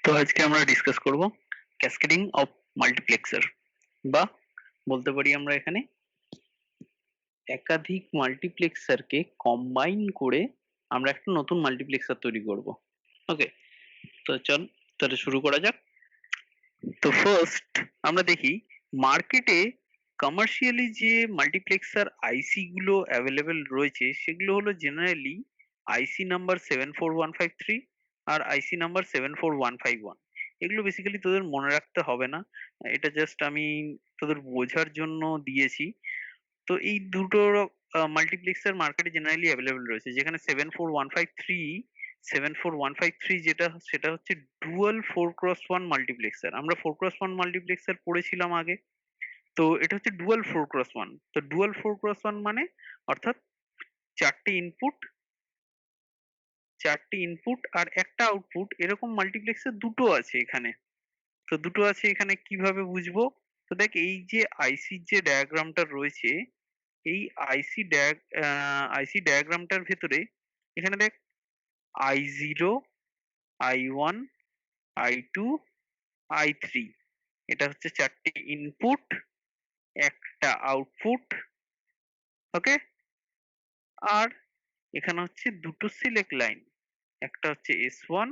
তো আজকে আমরা ডিসকাস করব ক্যাসকেডিং অফ মাল্টিপ্লেক্সার, বা বলতে পারি আমরা এখানে একাধিক মাল্টিপ্লেক্সারকে কম্বাইন করে আমরা একটা নতুন মাল্টিপ্লেক্সার তৈরি করব। ওকে, তো চল তাহলে শুরু করা যাক। তো ফার্স্ট আমরা দেখি মার্কেটে কমার্শিয়ালি যে মাল্টিপ্লেক্সার আইসি গুলো অ্যাভেলেবেল রয়েছে সেগুলো হলো জেনারেলি আইসি নাম্বার 74153 আর আইসি নাম্বার 74151। এগুলো বেসিক্যালি তোদের মনে রাখতে হবে না, এটা জাস্ট আমি তোদের বোঝার জন্য দিয়েছি। তো এই দুটো মাল্টিপ্লেক্সার মার্কেটে জেনারেলি অ্যাভেলেবেল রয়েছে, যেখানে 74153 যেটা সেটা হচ্ছে ডুয়াল 4x1 মাল্টিপ্লেক্সার। আমরা 4x1 মাল্টিপ্লেক্সার পড়েছিলাম আগে। তো এটা হচ্ছে ডুয়াল 4x1। তো ডুয়াল 4x1 মানে অর্থাৎ চারটে ইনপুট, আর একটা আউটপুট, এরকম মাল্টিপ্লেক্সার দুটো আছে এখানে। তো দুটো আছে এখানে কিভাবে বুঝবো? তো দেখ, এই যে আইসির যে ডায়াগ্রামটা রয়েছে, এই আইসি ডায়াগ্রামটার ভেতরে এখানে দেখ I0, I1, I2, I3, এটা হচ্ছে চারটে ইনপুট, একটা আউটপুট। ওকে, আর এখানে হচ্ছে দুটো সিলেক্ট লাইন, একটা হচ্ছে S1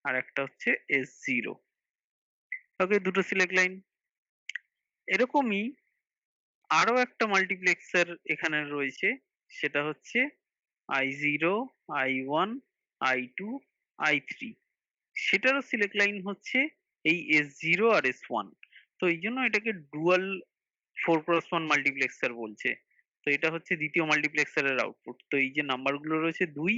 আর একটা হচ্ছে S0। ওকে, দুটো সিলেক্ট লাইন। এরকমই আরো একটা মাল্টিপ্লেক্সার এখানে রয়েছে, সেটা হচ্ছে I0, I1, I2, I3। সেটারও সিলেক্ট লাইন হচ্ছে এই S0 আর S1। তো এই জন্য এটাকে ডুয়াল 4x1 মাল্টিপ্লেক্সার বলছে। তো এটা হচ্ছে দ্বিতীয় মাল্টিপ্লেক্সারের আউটপুট। তো এই যে নাম্বারগুলো রয়েছে 2,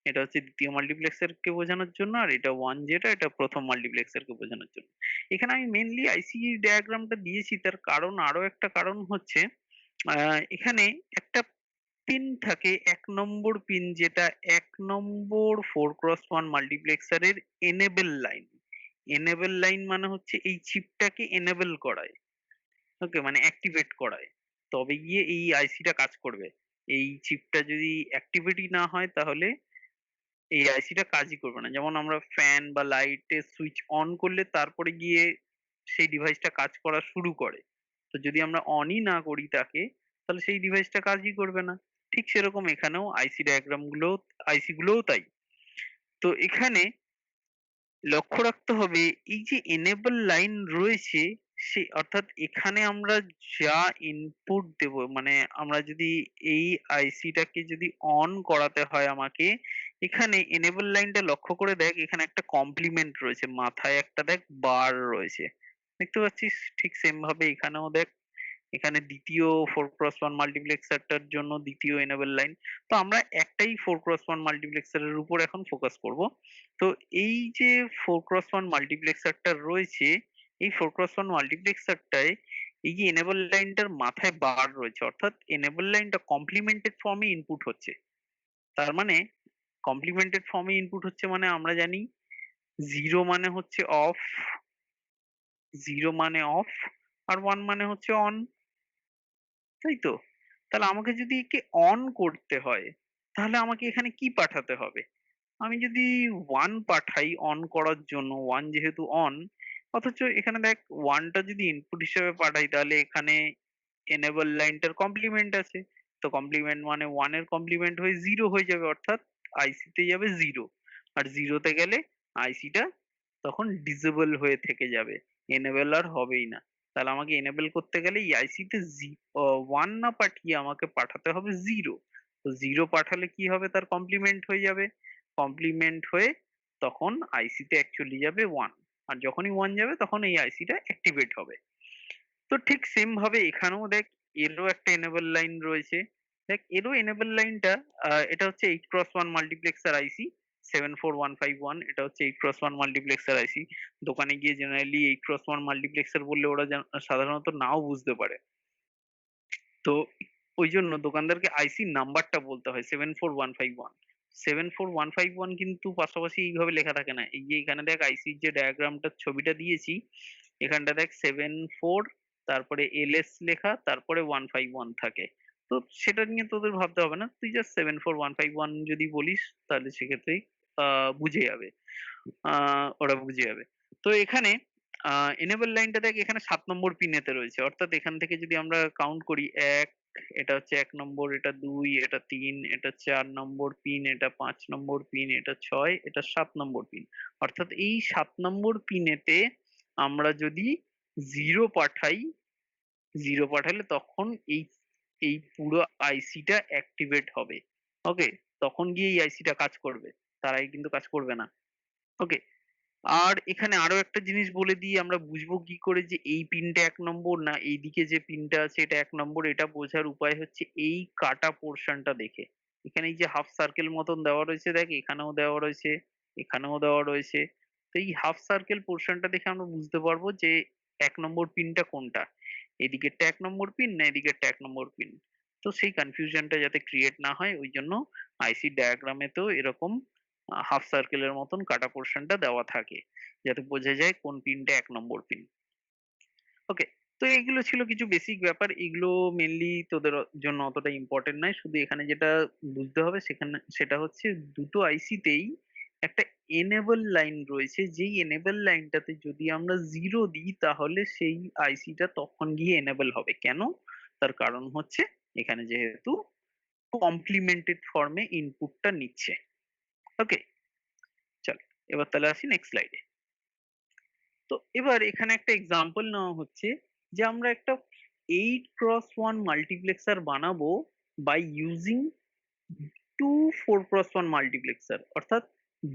এটা হচ্ছে দ্বিতীয় মাল্টিপ্লেক্সারকে বোঝানোর জন্য, আর এটা 1 যেটা, এটা প্রথম মাল্টিপ্লেক্সারকে বোঝানোর জন্য। এখানে আমি মেইনলি আইসি ডায়াগ্রামটা দিয়েছি, তার কারণ আরো একটা কারণ হচ্ছে এখানে একটা পিন থাকে, 1 নম্বর পিন, যেটা 1 নম্বর 4x1 মাল্টিপ্লেক্সারের এনেবল লাইন। এনেবল লাইন মানে হচ্ছে এই চিপটাকে এনেবল করায়। ওকে, মানে অ্যাক্টিভেট করায়, তবে গিয়ে এই আইসিটা কাজ করবে। এই চিপটা যদি অ্যাক্টিভিটি না হয় তাহলে এই আইসিটা কাজই করবে না। যেমন আমরা ফ্যান বা লাইটের সুইচ অন করলে তারপরে গিয়ে সেই ডিভাইসটা কাজ করা শুরু করে। তো যদি আমরা অনই না করি তাকে, তাহলে সেই ডিভাইসটা কাজই করবে না। ঠিক সেরকম এখানেও আইসি গুলোও তাই। তো এখানে লক্ষ্য রাখতে হবে, এই যে এনেবল লাইন রয়েছে, সে অর্থাৎ এখানে আমরা যা ইনপুট দেব, মানে আমরা যদি এই আইসিটাকে যদি অন করাতে হয় আমাকে, এখানে এনেবল লাইনটা লক্ষ্য করে দেখ, এখানে একটা কমপ্লিমেন্ট রয়েছে, মাথায় একটা দেখ বার রয়েছে, দেখতে পাচ্ছিস? ঠিক সেম ভাবে এখানেও দেখ, এখানে দ্বিতীয় 4x1 মাল্টিপ্লেক্সারটার জন্য দ্বিতীয় এনেবল লাইন। তো আমরা একটাই 4x1 মাল্টিপ্লেক্সারের উপর এখন ফোকাস করব। তো এই যে 4x1 মাল্টিপ্লেক্সারটা রয়েছে, এই 4x1 মাল্টিপ্লেক্সারটায় এই যে এনেবল লাইনটার মাথায় বার রয়েছে, অর্থাৎ এনেবল লাইনটা কমপ্লিমেন্টেড ফর্মে ইনপুট হচ্ছে। তার মানে কমপ্লিমেন্টেড ফর্মে ইনপুট হচ্ছে মানে আমরা জানি 0 মানে হচ্ছে অফ, 0 মানে অফ, আর 1 মানে হচ্ছে অন, তাই তো? তাহলে আমাকে যদি একে অন করতে হয়, তাহলে আমাকে এখানে কি পাঠাতে হবে? আমি যদি 1 পাঠাই অন করার জন্য, 1 যেহেতু অন, অথচ এখানে দেখ 1 টা যদি ইনপুট হিসেবে পাঠাই, তাহলে এখানে এনেবল লাইনটার কমপ্লিমেন্ট আছে। তো কমপ্লিমেন্ট মানে 1 এর কমপ্লিমেন্ট হয়ে 0 হয়ে যাবে, অর্থাৎ আইসি তে যাবে 0। আর 0 তে গেলে আইসিটা তখন ডিসেবল হয়ে থেকে যাবে, এনেবল আর হবেই না। তাহলে আমাকে এনেবল করতে গেলে এই আইসি তে 1 না পাঠিয়ে আমাকে পাঠাতে হবে 0। তো 0 পাঠালে কি হবে, তার কমপ্লিমেন্ট হয়ে যাবে, কমপ্লিমেন্ট হয়ে তখন আইসি তে অ্যাকচুয়ালি যাবে 1। আর যখনই 1 যাবে তখন এই আইসিটা অ্যাক্টিভেট হবে। তো ঠিক সেম ভাবে এখানেও দেখ, এরও একটা এনেবল লাইন রয়েছে। দেখ, এরও এনেবল লাইনটা এটা হচ্ছে 8x1 মাল্টিপ্লেক্সার আইসি 74151। এটা হচ্ছে 8x1 মাল্টিপ্লেক্সার আইসি। দোকানে গিয়ে জেনারেলি 8x1 মাল্টিপ্লেক্সার বললে ওরা সাধারণত নাও বুঝতে পারে। তো ওই জন্য দোকানদারকে আইসি নাম্বারটা বলতে হয় 74151। 74151 কিন্তু পাশাপাশি এইভাবে লেখা থাকে না। এই যে এখানে দেখ আইসির যে ডায়াগ্রামটার ছবিটা দিয়েছি, এখানটা দেখ 74, তারপরে এলএস লেখা, তারপরে 151 থাকে। তো সেটা নিয়ে তোদের ভাবতে হবে না, তুই জাস্ট 74151 যদি বলিস তাহলে সেক্ষেত্রেই বুঝে যাবে। ওরা বুঝে যাবে। তো এখানে enable লাইনটা দেখ এখানে ৭ নম্বর পিনেতে রয়েছে। অর্থাৎ এখান থেকে যদি আমরা কাউন্ট করি ১, এটা হচ্ছে ১ নম্বর, এটা ২, এটা ৩, এটা ৪ নম্বর পিন, এটা ৫ নম্বর পিন, এটা ৬, এটা ৭ নম্বর পিন। অর্থাৎ এই ৭ নম্বর পিনেতে আমরা যদি 0 পাঠাই, 0 পাঠালে তখন এই পুরো আইসিটা অ্যাক্টিভেট হবে। ওকে? তখন গিয়ে এই আইসিটা কাজ করবে। তার আগে কিন্তু কাজ করবে না। ওকে? আর এখানে আরো একটা জিনিস বলে দিই, আমরা বুঝবো কি করে যে এই পিনটা ১ নম্বর না এইদিকে যে পিনটা আছে এটা ১ নম্বর, এটা বোঝার উপায় হচ্ছে এই কাটা পোরশনটা দেখে। এখানে এই যে হাফ সার্কেল মতন দেওয়া রয়েছে দেখ, এখানেও দেওয়া রয়েছে, এখানেও দেওয়া রয়েছে। তো এই হাফ সার্কেল পোরশনটা দেখে আমরা বুঝতে পারবো যে ১ নম্বর পিনটা কোনটা। এদিকেরটা ১ নম্বর পিন না এদিকেরটা ১ নম্বর পিন। তো সেই কনফিউশনটা যাতে ক্রিয়েট না হয় ওইজন্য আইসি ডায়াগ্রামেতেও এরকম হাফ সার্কেলের মতন কাটা পোরশনটা দেওয়া থাকে। যাতে বোঝা যায় কোন পিনটা ১ নম্বর পিন। ওকে। তো এইগুলো ছিল কিছু বেসিক ব্যাপার। এগুলো মেইনলি তোদের জন্য অতটা ইম্পোর্টেন্ট নয়। শুধু এখানে যেটা বুঝতে হবে সেটা হচ্ছে দুটো আইসিতেই একটা এনেবল লাইন রয়েছে। যেই এনেবল লাইনটাতে যদি আমরা 0 দিই তাহলে সেই আইসিটা তখন গিয়ে এনেবল হবে। কেন? তার কারণ হচ্ছে এখানে যেহেতু কমপ্লিমেন্টেড ফর্মে ইনপুটটা নিচ্ছে। ওকে? চল এবার তাহলে আসি নেক্সট স্লাইডে। তো এবার এখানে একটা এক্সাম্পল নেওয়া হচ্ছে যে আমরা একটা 8x1 মাল্টিপ্লেক্সার বানাবো by using two 4x1 multiplexer. অর্থাৎ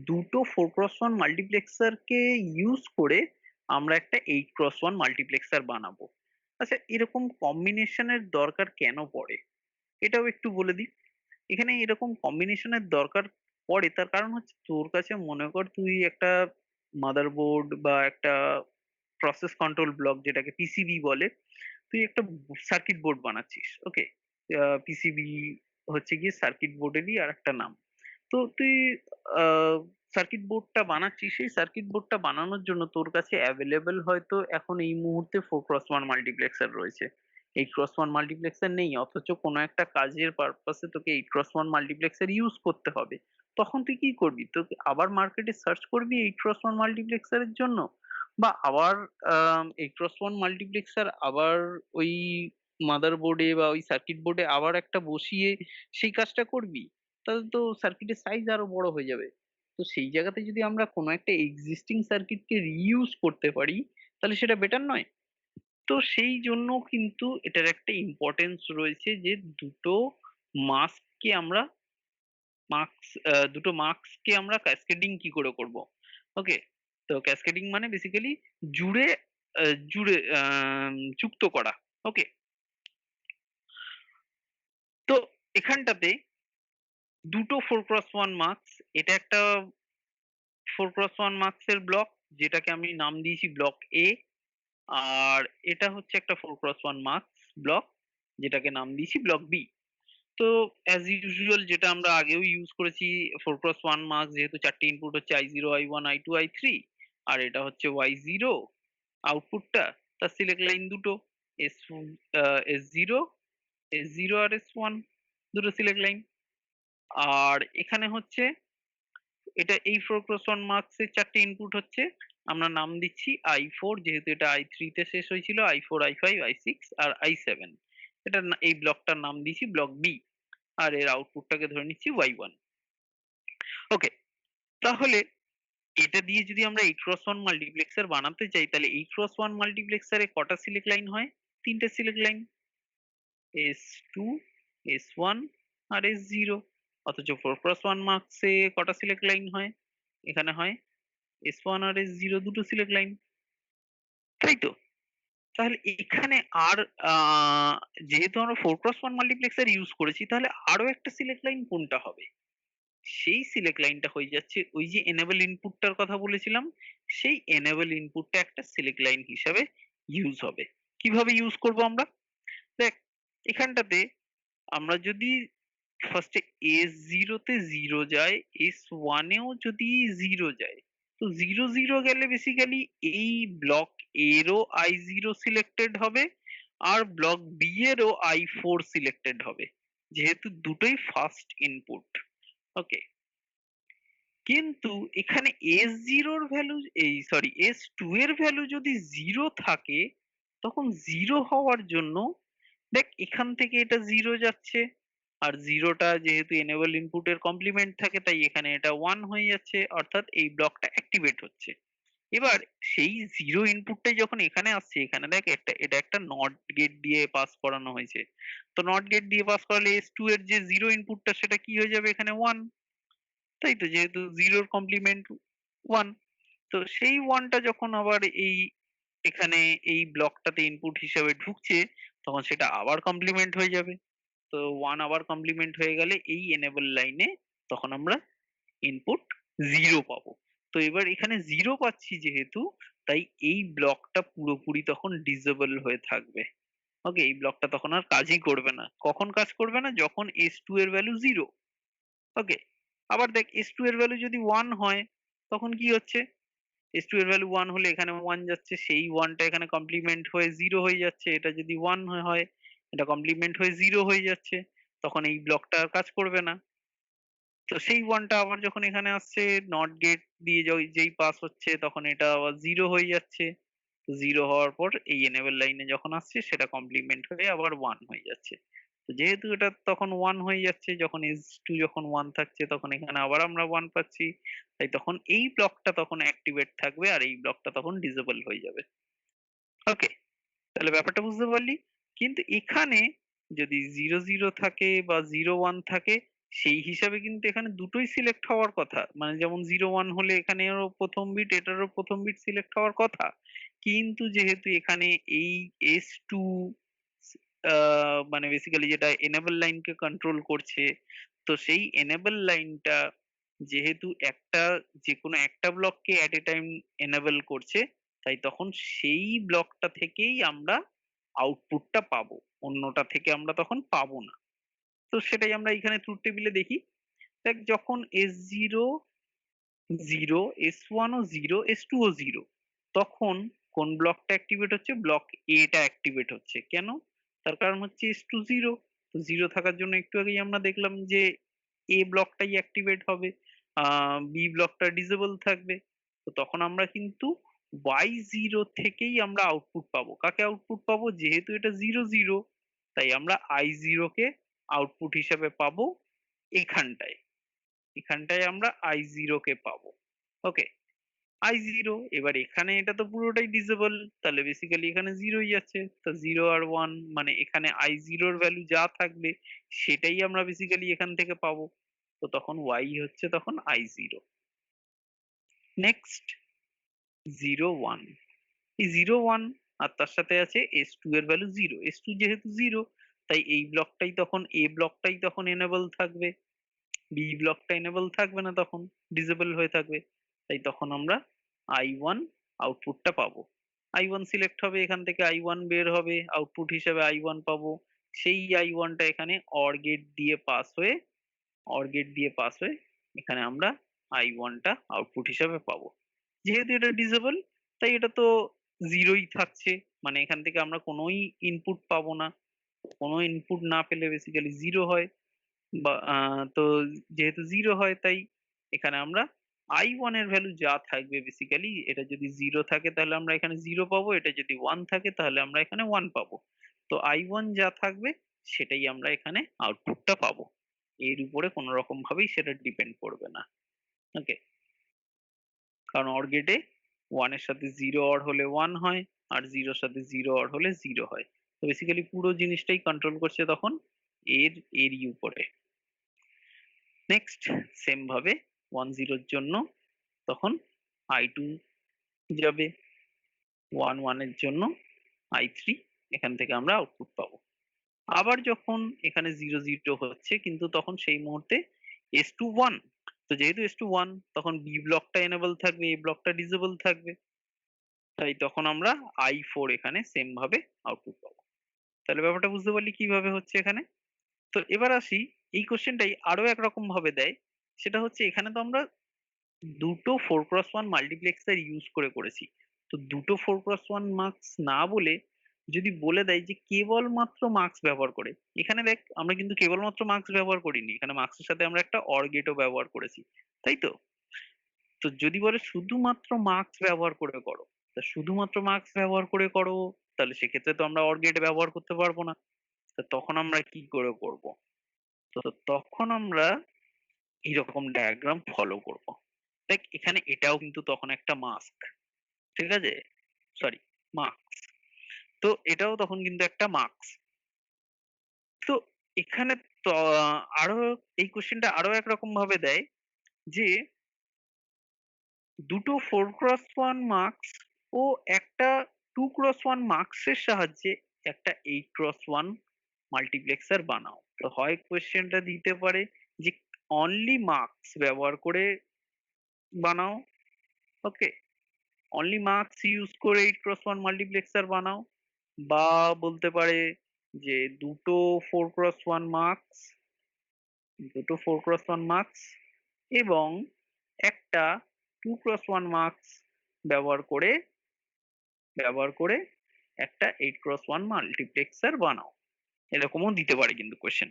দুটো 4x1 মাল্টিপ্লেক্সারকে ইউজ করে আমরা একটা 8x1 মাল্টিপ্লেক্সার বানাবো। আচ্ছা, এরকম কম্বিনেশনের দরকার কেন পড়ে এটাও একটু বলে দিই। এখানে এরকম কম্বিনেশনের দরকার পড়ে তার কারণ হচ্ছে তোর কাছে মনে কর তুই একটা মাদারবোর্ড বা একটা প্রসেস কন্ট্রোল ব্লক যেটাকে পিসিবি বলে, তুই একটা সার্কিট বোর্ড বানাচ্ছিস। ওকে? পিসিবি হচ্ছে গিয়ে সার্কিট বোর্ডেরই আর একটা নাম। তো তুই সার্কিট বোর্ডটা বানাচ্ছিস, সেই সার্কিট বোর্ডটা বানানোর জন্য তোর কাছে অ্যাভেলেবল হয়তো এখন এই মুহূর্তে 4x1 মাল্টিপ্লেক্সার রয়েছে। 8x1 মাল্টিপ্লেক্সার নেই, অথচ কোনো একটা কাজের পারপাসে তোকে 8x1 মাল্টিপ্লেক্সার ইউজ করতে হবে। তখন তুই কি করবি? তোকে আবার মার্কেটে সার্চ করবি 8x1 মাল্টিপ্লেক্সারের জন্য, বা আবার 8x1 মাল্টিপ্লেক্সার আবার ওই মাদারবোর্ডে বা ওই সার্কিট বোর্ডে আবার একটা বসিয়ে সেই কাজটা করবি। তাহলে তো সার্কিটের সাইজ আরো বড় হয়ে যাবে। তো সেই জায়গাতে যদি আমরা কোনো একটা এক্সিস্টিং সার্কিটকে রিইউজ করতে পারি তাহলে সেটা বেটার নয়? তো সেই জন্য কিন্তু এটার একটা ইম্পর্টেন্স রয়েছে যে দুটো মাস্ককে আমরা দুটো মাস্ককে আমরা ক্যাসকেডিং কি করে করব। ওকে? তো ক্যাসকেডিং মানে বেসিক্যালি জুড়ে জুড়ে যুক্ত করা। ওকে? তো এখানটাতে দুটো 4x1 মাস্ক, এটা একটা 4x1 মার্কসের ব্লক যেটাকে আমি নাম দিয়েছি ব্লক এ, আর এটা হচ্ছে একটা 4x1 মার্কস ব্লক যেটাকে নাম দিয়েছি ব্লক বি। তো অ্যাজ ইউজুয়াল যেটা আমরা আগেও ইউজ করেছি, 4x1 মার্কস যেহেতু চারটে ইনপুট হচ্ছে i0 i1 i2 i3, আর এটা হচ্ছে y0 আউটপুটটা, তার সিলেক্ট লাইন দুটো, এস s0 s0 আর s1 দুটো সিলেক্ট লাইন। আর এখানে হচ্ছে এটা এই 4x1 মার্কস এর চারটে ইনপুট হচ্ছে, আমরা নাম দিচ্ছি i4 যেহেতু এটা i3 তে শেষ হয়েছিল, i4 i5 i6 আর i7। এটা এই ব্লকটার নাম দিয়েছি ব্লক বি, আর এর আউটপুটটাকে ধরে নিচ্ছি y1। ওকে? তাহলে এটা দিয়ে যদি আমরা 8x1 মাল্টিপ্লেক্সার বানাতে চাই তাহলে 8x1 মাল্টিপ্লেক্সারে কটা সিলেক্ট লাইন হয়? তিনটে সিলেক্ট লাইন, s2 s1 আর s0। অথচ 4x1 মার্কসে কটা সিলেক্ট লাইন হয়? এখানে হয় s1 আর s0 দুটো সিলেক্ট লাইন। তাই তো? তাহলে এখানে আর যেহেতু আমরা 4x1 মাল্টিপ্লেক্সার ইউজ করেছি তাহলে আরো একটা সিলেক্ট লাইন কোনটা হবে? সেই সিলেক্ট লাইনটা হয়ে যাচ্ছে ওই যে এনেবল ইনপুটটার কথা বলেছিলাম, সেই এনেবল ইনপুটটা একটা সিলেক্ট লাইন হিসাবে ইউজ হবে। কিভাবে ইউজ করব আমরা? দেখ, এখানটাতে আমরা যদি ফার্স্টে S0 তে 0 যায়, S1 এও যদি 0 যায়, তো 0 0 গেলে বেসিক্যালি এই ব্লক এরও I0 সিলেক্টেড হবে আর ব্লক বি এরও I4 সিলেক্টেড হবে, যেহেতু দুটোই ফার্স্ট ইনপুট। ওকে? কিন্তু এখানে এস জিরোর ভ্যালু, এই সরি এস টু এর ভ্যালু যদি জিরো থাকে, তখন জিরো হওয়ার জন্য দেখ এখান থেকে এটা জিরো যাচ্ছে, আর জিরোটা যেহেতু এনেবল ইনপুটের কমপ্লিমেন্ট থাকে তাই এখানে এটা ওয়ান হয়ে যাচ্ছে, অর্থাৎ এই ব্লকটা অ্যাক্টিভেট হচ্ছে। এবার সেই জিরো ইনপুটটাই যখন এখানে আসছে, এখানে দেখ এটা একটা নট গেট দিয়ে পাস করানো হয়েছে। তো নট গেট দিয়ে পাস করালে এস টু এর যে জিরো ইনপুটটা সেটা কি হয়ে যাবে এখানে ওয়ান, তাই তো, যেহেতু জিরোর কমপ্লিমেন্ট ওয়ান। তো সেই ওয়ানটা যখন আবার এই এখানে এই ব্লকটাতে ইনপুট হিসেবে ঢুকছে, তখন সেটা আবার কমপ্লিমেন্ট হয়ে যাবে। তো ওয়ান আবার কমপ্লিমেন্ট হয়ে গেলে এই এনেবল লাইনে তখন আমরা ইনপুট জিরো পাবো। তো এবার এখানে জিরো পাচ্ছি যেহেতু, তাই এই ব্লকটা পুরোপুরি তখন ডিসেবল হয়ে থাকবে। ওকে, এই ব্লকটা তখন আর কাজই করবে না। কখন কাজ করবে না? যখন এস টু এর ভ্যালু জিরো। ওকে, আবার দেখ এস টু এর ভ্যালু যদি ওয়ান হয়, তখন কি হচ্ছে? এস টু এর ভ্যালু ওয়ান হলে এখানে ওয়ান যাচ্ছে, সেই ওয়ানটা এখানে কমপ্লিমেন্ট হয়ে জিরো হয়ে যাচ্ছে। এটা যদি ওয়ান হয়, এটা কমপ্লিমেন্ট হয়ে জিরো হয়ে যাচ্ছে, তখন এই ব্লকটা আর কাজ করবে না। তো সেই ওয়ানটা আবার যখন এখানে আসছে, নট গেট দিয়ে যেই পাস হচ্ছে, তখন এটা আবার জিরো হয়ে যাচ্ছে। জিরো হওয়ার পর এই এনেবল লাইনে যখন আসছে, সেটা কমপ্লিমেন্ট হয়ে আবার ওয়ান হয়ে যাচ্ছে। তো যেহেতু এটা তখন ওয়ান হয়ে যাচ্ছে, যখন এস টু যখন ওয়ান থাকছে, তখন এখানে আবার আমরা ওয়ান পাচ্ছি। তাই তখন এই ব্লকটা তখন অ্যাক্টিভেট থাকবে, আর এই ব্লকটা তখন ডিসেবল হয়ে যাবে। ওকে, তাহলে ব্যাপারটা বুঝতে পারলি? কিন্তু এখানে যদি জিরো জিরো থাকে বা জিরো ওয়ান থাকে, সেই হিসাবে কিন্তু এখানে দুটোই সিলেক্ট হওয়ার কথা। মানে যেমন জিরো ওয়ান হলে এখানেও প্রথম বিট, এটারও প্রথম বিট সিলেক্ট হওয়ার কথা। কিন্তু যেহেতু এখানে এই এস টু মানে বেসিক্যালি যেটা এনেবল লাইনকে কন্ট্রোল করছে, তো সেই এনেবল লাইনটা যেহেতু একটা, যে কোনো একটা ব্লককে এট এ টাইম এনেবল করছে, তাই তখন সেই ব্লকটা থেকেই আমরা আউটপুটটা পাবো, অন্যটা থেকে আমরা তখন পাবো না। তো সেটাই আমরা এখানে ট্রুথ টেবিলে দেখি। দেখ যখন S zero zero, S one ও জিরো, এস টু ও জিরো, তখন কোন ব্লকটা অ্যাক্টিভেট হচ্ছে? ব্লক এটা অ্যাক্টিভেট হচ্ছে। কেন? তার কারণ হচ্ছে এস টু জিরো। তো জিরো থাকার জন্য একটু আগেই আমরা দেখলাম যে এ ব্লকটাই অ্যাক্টিভেট হবে, বি ব্লকটা ডিসেবল থাকবে। তো তখন আমরা কিন্তু ওয়াই জিরো থেকেই আমরা আউটপুট পাবো। কাকে আউটপুট পাবো? যেহেতু এটা জিরো জিরো, তাই আমরা আই জিরো কে আউটপুট হিসেবে পাবো এখানটায়। এখানটায় আমরা আই জিরো কে পাবো। ওকে, আই জিরো, এবার এখানে এটা তো পুরোটাই ডিসেবল, তাহলে বেসিক্যালি এখানে জিরোই যাচ্ছে। তো জিরো আর ওয়ান, মানে এখানে আই জিরোর ভ্যালু যা থাকবে সেটাই আমরা বেসিক্যালি এখান থেকে পাবো। তো তখন ওয়াই হচ্ছে তখন I zero. Next zero one, এই জিরো ওয়ান আর তার সাথে আছে এস টু এর ভ্যালু জিরো। এস টু যেহেতু জিরো, তাই এই ব্লকটাই তখন, এ ব্লকটাই তখন এনেবল থাকবে, বি ব্লকটা এনেবল থাকবে না, তখন ডিসেবল হয়ে থাকবে। তাই তখন আমরা আই ওয়ান আউটপুটটা পাবো। আই ওয়ান সিলেক্ট হবে, এখান থেকে আই ওয়ান বের হবে, আউটপুট হিসেবে আই ওয়ান পাবো। সেই আই ওয়ানটা এখানে অর গেট দিয়ে পাস হয়ে, অর গেট দিয়ে পাস হয়ে এখানে আমরা আই ওয়ানটা আউটপুট হিসেবে পাবো। যেহেতু এটা ডিসেবল, তাই এটা তো জিরোই থাকছে, মানে এখান থেকে আমরা কোনোই ইনপুট পাবো না। কোনো ইনপুট না পেলে বেসিক্যালি জিরো হয়, বা তো যেহেতু জিরো হয়, তাই এখানে আমরা আই ওয়ান এর ভ্যালু যা থাকবে, বেসিক্যালি এটা যদি জিরো থাকে তাহলে আমরা এখানে জিরো পাবো, এটা যদি ওয়ান থাকে তাহলে আমরা এখানে ওয়ান পাবো। তো আই ওয়ান যা থাকবে সেটাই আমরা এখানে আউটপুটটা পাবো। এর উপরে কোনো রকম ভাবেই সেটা ডিপেন্ড করবে না। ওকে, কারণ অর গেটে ওয়ান এর সাথে জিরো অর হলে ওয়ান হয়, আর জিরোর সাথে জিরো অর হলে জিরো হয়। তো বেসিক্যালি পুরো জিনিসটাই কন্ট্রোল করছে তখন এরই উপরে। নেক্সট সেম ভাবে ওয়ান জিরোর জন্য তখন আই টু যাবে, ওয়ান ওয়ানের জন্য আই থ্রি, এখান থেকে আমরা আউটপুট পাবো। আবার যখন এখানে জিরো জিরো হচ্ছে, কিন্তু তখন সেই মুহূর্তে এস টু ওয়ান, তো যেহেতু এস টু ওয়ান, তখন বি ব্লকটা এনেবল থাকবে, এ ব্লকটা ডিসেবল থাকবে। তাই তখন আমরা আই ফোর এখানে সেম ভাবে আউটপুট পাবো। তাহলে ব্যাপারটা বুঝতে পারলি কিভাবে হচ্ছে এখানে? তো এবার আসি, এই কোশ্চেনটাই আরো একরকম ভাবে দেয়। সেটা হচ্ছে এখানে তো আমরা দুটো 4x1 মাল্টিপ্লেক্সার ইউজ করেছি। তো দুটো 4x1 মার্কস না বলে যদি বলে দেয় যে কেবলমাত্র মার্কস ব্যবহার করে, এখানে দেখ আমরা কিন্তু কেবলমাত্র মার্কস ব্যবহার করিনি, এখানে মার্কসের সাথে আমরা একটা অর গেটও ব্যবহার করেছি, তাই তো? তো যদি বলে শুধুমাত্র মার্কস ব্যবহার করে করো, তা শুধুমাত্র মার্কস ব্যবহার করে করো, তাহলে সেক্ষেত্রে তো আমরা অর গেট ব্যবহার করতে পারবো না। তা তখন আমরা কি করে করব? তো তখন আমরা এইরকম ডায়াগ্রাম ফলো করব। দেখ এখানে এটাও কিন্তু তখন একটা মাস্ক, ঠিক আছে? Sorry, marks. তো এটাও তখন কিন্তু একটা মার্কস। তো এখানে তো আরো এই কোশ্চেনটা আরো একরকম ভাবে দেয় যে দুটো 4x1 মার্কস ও একটা 2x1 মার্কস এর সাহায্যে একটা 8x1 মাল্টিপ্লেক্সার বানাও। তো হয় কোশ্চেনটা দিতে পারে যে অনলি মার্কস ব্যবহার করে বানাও, ওকে, অনলি মার্কস ইউজ করে 8x1 মাল্টিপ্লেক্সার বানাও, বা বলতে পারে যে দুটো 4x1 মার্কস, দুটো 4x1 মার্কস এবং একটা 2x1 মার্কস ব্যবহার করে একটা 8x1 মাল্টিপ্লেক্সার বানাও। এরকমও দিতে পারে কিন্তু কোশ্চেন।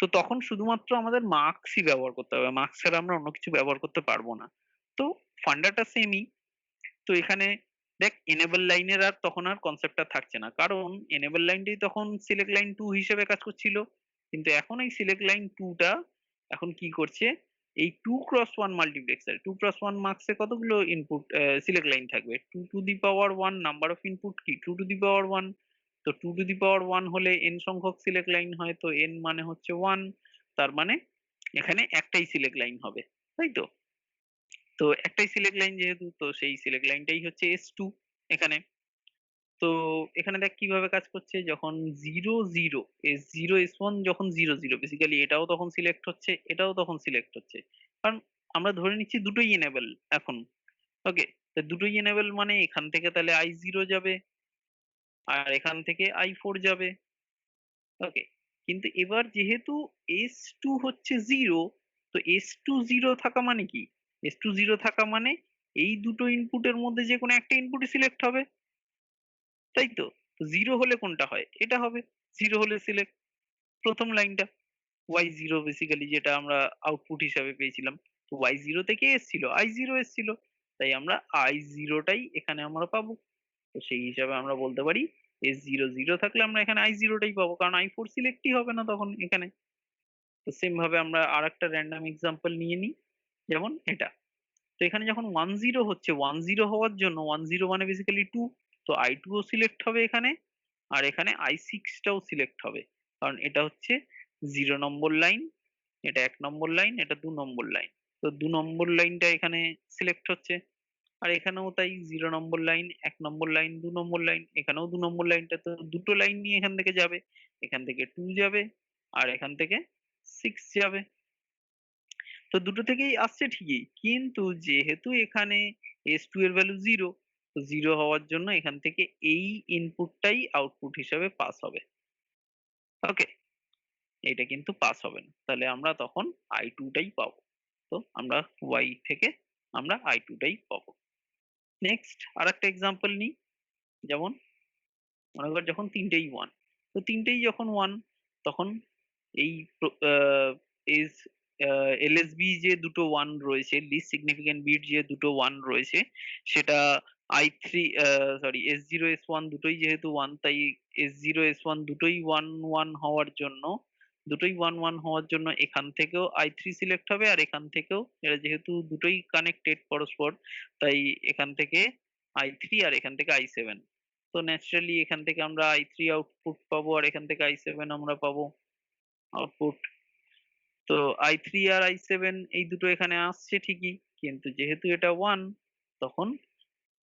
তো তখন শুধুমাত্র আমাদের মার্কসই ব্যবহার করতে হবে, মার্কস ছাড়া আমরা অন্য কিছু ব্যবহার করতে পারবো না। তো ফান্ডাটা সেমই। তো এখানে দেখ এনেবল লাইনের আর তখন আর কনসেপ্টটা থাকছে না, কারণ এনেবল লাইনটাই তখন সিলেক্ট লাইন 2 হিসেবে কাজ করছিল, কিন্তু এখন এই সিলেক্ট লাইন 2 টা এখন কি করছে, এই 2x1 মাল্টিপ্লেক্সার 2x1 মার্কসে কতগুলো ইনপুট সিলেক্ট লাইন থাকবে, 2 to the power 1 number of input কি 2 টু দি পাওয়ার 1। তো 2 টু দি পাওয়ার 1 হলে n সংখ্যক সিলেক্ট লাইন হয়, তো n মানে হচ্ছে 1, তার মানে এখানে একটাই সিলেক্ট লাইন হবে, তাই তো? তো একটাই সিলেক্ট লাইন যেহেতু, তো সেই সিলেক্ট লাইনটাই হচ্ছে S2 এখানে। তো এখানে দেখ কিভাবে কাজ করছে, যখন 0 0 S0 S1 যখন 0 0 বেসিক্যালি এটাও তখন সিলেক্ট হচ্ছে, এটাও তখন সিলেক্ট হচ্ছে, কারণ আমরা ধরে নিচ্ছি দুটোই এনেবল এখন, ওকে। তো দুটোই এনেবল মানে এখান থেকে তাহলে I0 যাবে আর এখান থেকে I4 যাবে, ওকে। কিন্তু এবার যেহেতু S2 হচ্ছে 0, তো S2 0 থাকা মানে কি, S2 0 থাকা মানে এই দুটো ইনপুটের মধ্যে যে কোনো একটা ইনপুটই সিলেক্ট হবে, তাই তো? 0 হলে কোনটা হয়, এটা হবে। 0 হলে সিলেক্ট প্রথম লাইনটা, Y0 বেসিক্যালি যেটা আমরা আউটপুট হিসাবে পেয়েছিলাম। তো Y0 থেকে এসছিল, I0 এসছিল, তাই আমরা I0 টাই এখানে আমরা পাবো। তো সেই হিসাবে আমরা বলতে পারি S0 0 থাকলে আমরা এখানে I0 টাই পাবো, কারণ I4 সিলেক্টই হবে না তখন এখানে। তো সেম ভাবে আমরা আরেকটা র্যান্ডম এক্সাম্পল নিয়ে নিই, যেমন এটা। তো এখানে যখন 10 হচ্ছে, 10 হওয়ার জন্য 10 মানে বেসিক্যালি 2, তো I2 ও সিলেক্ট হবে এখানে, আর এখানে I6 টাও সিলেক্ট হবে, কারণ এটা হচ্ছে 0 নম্বর লাইন, এটা 1 নম্বর লাইন, এটা 2 নম্বর লাইন। তো 2 নম্বর লাইনটা এখানে সিলেক্ট হচ্ছে, আর এখানেও তাই 0 নম্বর লাইন, 1 নম্বর লাইন, 2 নম্বর লাইন, এখানেও 2 নম্বর লাইনটা, তো দুটো লাইন নিয়ে এখান থেকে যাবে, এখান থেকে 2 যাবে আর এখান থেকে 6 যাবে। তো দুটো থেকেই আসছে ঠিকই, কিন্তু যেহেতু এখানে S2 এর ভ্যালু 0, তো 0 হওয়ার জন্য এখান থেকে এই ইনপুটটাই আউটপুট হিসেবে পাস হবে, ওকে। এটা কিন্তু পাস হবে না, তাহলে আমরা তখন I2 টাই পাবো। তো আমরা Y থেকে আমরা I2 টাই পাবো। নেক্সট আরেকটা এক্সাম্পল নিই, যেমন মনে কর যখন তিনটেই 1, তো তিনটেই যখন 1, তখন এই এস এলএসবি যে দুটো 1 রয়েছে, লিস্ট সিগনিফিকেন্ট বিট যে দুটো 1 রয়েছে, সেটা I3 সরি S0 S1 দুটোই যেহেতু 1, তাই S0 S1 দুটোই 1 1 হওয়ার জন্য, দুটোই 1 1 হওয়ার জন্য এখান থেকেও I3 সিলেক্ট হবে, আর এখান থেকেও, এরা যেহেতু দুটোই কানেক্টেড পরস্পর, তাই এখান থেকে I3 আর এখান থেকে I7। তো ন্যাচারালি এখান থেকে আমরা I3 আউটপুট পাবো আর এখান থেকে I7 আমরা পাবো আউটপুট। তো I3 আর I7 এই দুটো এখানে আসছে ঠিকই, কিন্তু যেহেতু এটা 1, তখন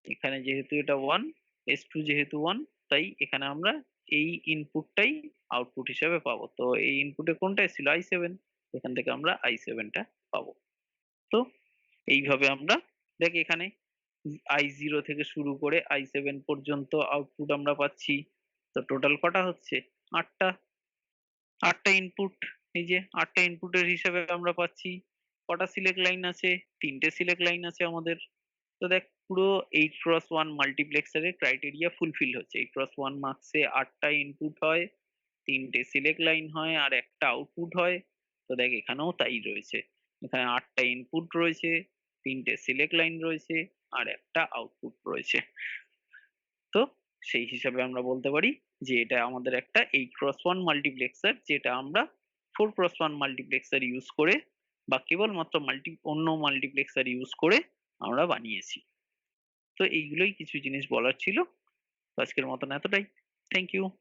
এখানে যেহেতু এটা 1, S2 যেহেতু 1, তাই এখানে আমরা এই ইনপুটটাই আউটপুট হিসেবে পাবো। তো এই ইনপুটে কোনটা এসেছিল, I7, এখান থেকে আমরা I7 টা পাবো। তো এইভাবে আমরা দেখ এখানে I0 থেকে শুরু করে I7 পর্যন্ত আউটপুট আমরা পাচ্ছি। তো টোটাল কটা হচ্ছে, 8টা। 8টা ইনপুট, এই যে 8টা ইনপুটের হিসাবে আমরা পাচ্ছি কটা সিলেক্ট লাইন আছে, 3টে সিলেক্ট লাইন আছে আমাদের। তো দেখ পুরো 8x1 মাল্টিপ্লেক্সারের ক্রাইটেরিয়া ফুলফিল হচ্ছে, 8x1 মার্কসে 8টা ইনপুট হয়, 3টে সিলেক্ট লাইন হয় আর একটা আউটপুট হয়। তো দেখ এখানেও তাই রয়েছে, এখানে 8টা ইনপুট রয়েছে, 3টে সিলেক্ট লাইন রয়েছে, আর একটা আউটপুট রয়েছে। তো সেই হিসাবে আমরা বলতে পারি যে এটা আমাদের একটা 8x1 মাল্টিপ্লেক্সার, যেটা আমরা 4x1 মাল্টিপ্লেক্সার ইউজ করে বা কেবলমাত্র অন্য মাল্টিপ্লেক্সার ইউজ করে আমরা বানিয়েছি। তো এইগুলোই কিছু জিনিস বলার ছিল। তো আজকের মতন এতটাই। Thank you.